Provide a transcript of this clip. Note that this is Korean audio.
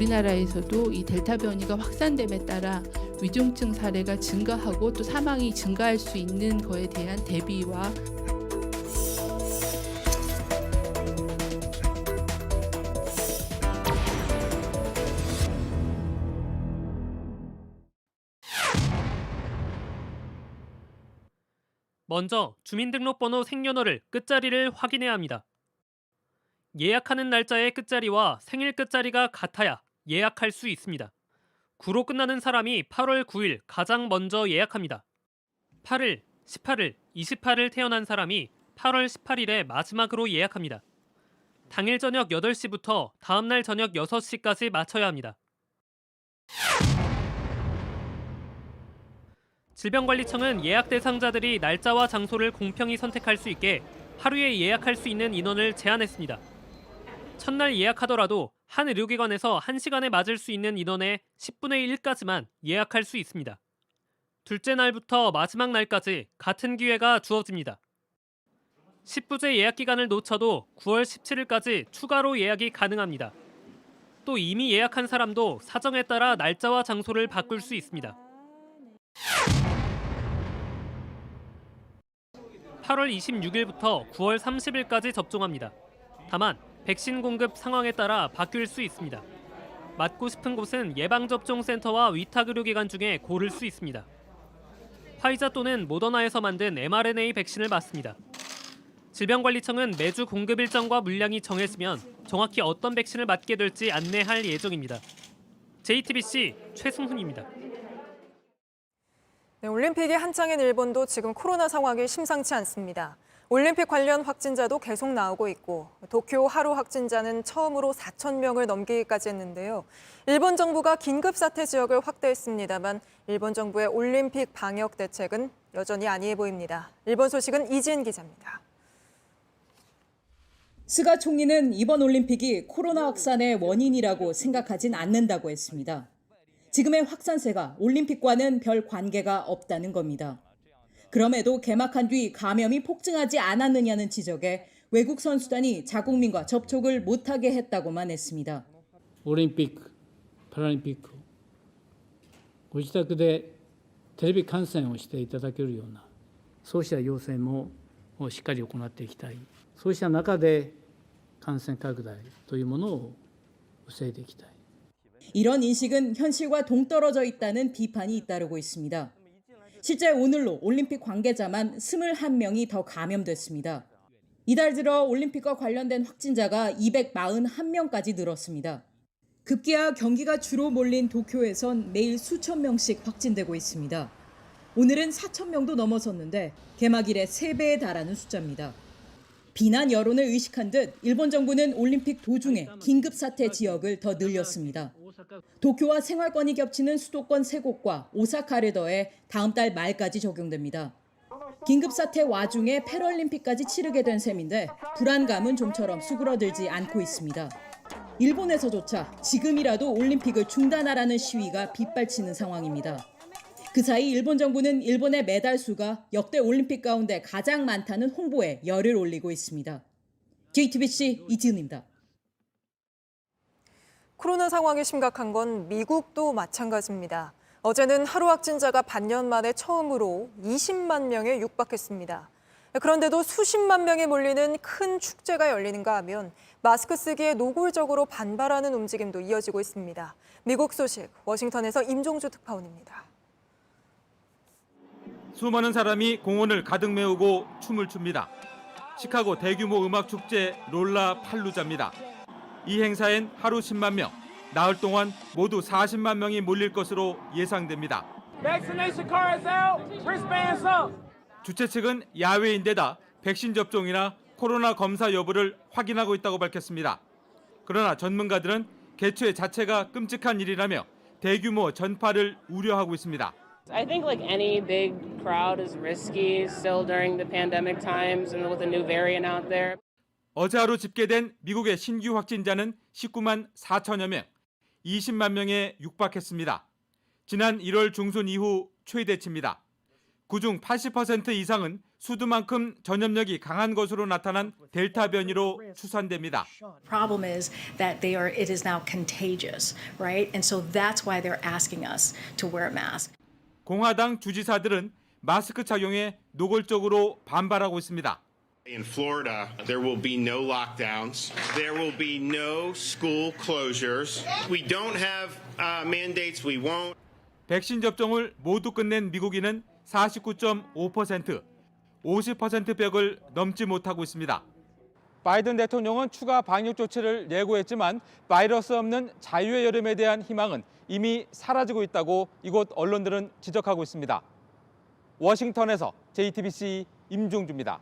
우리나라에서도 이 델타 변이가 확산됨에 따라 위중증 사례가 증가하고 또 사망이 증가할 수 있는 거에 대한 대비와 먼저 주민등록번호 생년월일 끝자리를 확인해야 합니다. 예약하는 날짜의 끝자리와 생일 끝자리가 같아야 예약할 수 있습니다. 9로 끝나는 사람이 8월 9일 가장 먼저 예약합니다. 8일, 18일, 28일 태어난 사람이 8월 18일에 마지막으로 예약합니다. 당일 저녁 8시부터 다음날 저녁 6시까지 맞춰야 합니다. 질병관리청은 예약 대상자들이 날짜와 장소를 공평히 선택할 수 있게 하루에 예약할 수 있는 인원을 제한했습니다. 첫날 예약하더라도 한 의료기관에서 1시간에 맞을 수 있는 인원의 10분의 1까지만 예약할 수 있습니다. 둘째 날부터 마지막 날까지 같은 기회가 주어집니다. 10부제 예약 기간을 놓쳐도 9월 17일까지 추가로 예약이 가능합니다. 또 이미 예약한 사람도 사정에 따라 날짜와 장소를 바꿀 수 있습니다. 8월 26일부터 9월 30일까지 접종합니다. 다만 백신 공급 상황에 따라 바뀔 수 있습니다. 맞고 싶은 곳은 예방접종센터와 위탁의료기관 중에 고를 수 있습니다. 화이자 또는 모더나에서 만든 mRNA 백신을 맞습니다. 질병관리청은 매주 공급 일정과 물량이 정해지면 정확히 어떤 백신을 맞게 될지 안내할 예정입니다. JTBC 최승훈입니다. 네, 올림픽이 한창인 일본도 지금 코로나 상황이 심상치 않습니다. 올림픽 관련 확진자도 계속 나오고 있고 도쿄 하루 확진자는 처음으로 4,000명을 넘기기까지 했는데요. 일본 정부가 긴급사태 지역을 확대했습니다만 일본 정부의 올림픽 방역 대책은 여전히 안이해 보입니다. 일본 소식은 이지은 기자입니다. 스가 총리는 이번 올림픽이 코로나 확산의 원인이라고 생각하진 않는다고 했습니다. 지금의 확산세가 올림픽과는 별 관계가 없다는 겁니다. 그럼에도 개막한 뒤 감염이 폭증하지 않았느냐는 지적에 외국 선수단이 자국민과 접촉을 못하게 했다고만 했습니다. オリンピック・パラリンピックをご自宅でテレビ観戦をしていただけるようなそうした要請もしっかり行っていきたい。そうした中で感染拡大というものを防いでいきたい。 이런 인식은 현실과 동떨어져 있다는 비판이 잇따르고 있습니다. 실제 오늘로 올림픽 관계자만 21명이 더 감염됐습니다. 이달 들어 올림픽과 관련된 확진자가 241명까지 늘었습니다. 급기야 경기가 주로 몰린 도쿄에선 매일 수천 명씩 확진되고 있습니다. 오늘은 4천 명도 넘어섰는데 개막 이래 3배에 달하는 숫자입니다. 비난 여론을 의식한 듯 일본 정부는 올림픽 도중에 긴급사태 지역을 더 늘렸습니다. 도쿄와 생활권이 겹치는 수도권 3곳과 오사카를 더해 다음 달 말까지 적용됩니다. 긴급사태 와중에 패럴림픽까지 치르게 된 셈인데 불안감은 좀처럼 수그러들지 않고 있습니다. 일본에서조차 지금이라도 올림픽을 중단하라는 시위가 빗발치는 상황입니다. 그 사이 일본 정부는 일본의 메달 수가 역대 올림픽 가운데 가장 많다는 홍보에 열을 올리고 있습니다. JTBC 이지은입니다. 코로나 상황이 심각한 건 미국도 마찬가지입니다. 어제는 하루 확진자가 반년 만에 처음으로 20만 명에 육박했습니다. 그런데도 수십만 명이 몰리는 큰 축제가 열리는가 하면 마스크 쓰기에 노골적으로 반발하는 움직임도 이어지고 있습니다. 미국 소식, 워싱턴에서 임종주 특파원입니다. 수많은 사람이 공원을 가득 메우고 춤을 춥니다. 시카고 대규모 음악 축제 롤라 팔루자입니다. 이 행사엔 하루 10만 명, 나흘 동안 모두 40만 명이 몰릴 것으로 예상됩니다. 주최 측은 야외인데다 백신 접종이나 코로나 검사 여부를 확인하고 있다고 밝혔습니다. 그러나 전문가들은 개최 자체가 끔찍한 일이라며 대규모 전파를 우려하고 있습니다. I think like any big crowd is risky still during the pandemic times and with a new variant out there. 어제 하루 집계된 미국의 신규 확진자는 19만 4천여 명, 20만 명에 육박했습니다. 지난 1월 중순 이후 최대치입니다. 그중 80% 이상은 수두만큼 전염력이 강한 것으로 나타난 델타 변이로 추산됩니다. Problem is that it is now contagious, right? And so that's why they're asking us to wear a mask. 공화당 주지사들은 마스크 착용에 노골적으로 반발하고 있습니다. In Florida, there will be no lockdowns. There will be no school closures. We don't have mandates. We won't. 백신 접종을 모두 끝낸 미국인은 49.5%, 50% 벽을 넘지 못하고 있습니다. 바이든 대통령은 추가 방역 조치를 예고했지만 바이러스 없는 자유의 여름에 대한 희망은 이미 사라지고 있다고 이곳 언론들은 지적하고 있습니다. 워싱턴에서 JTBC 임종주입니다.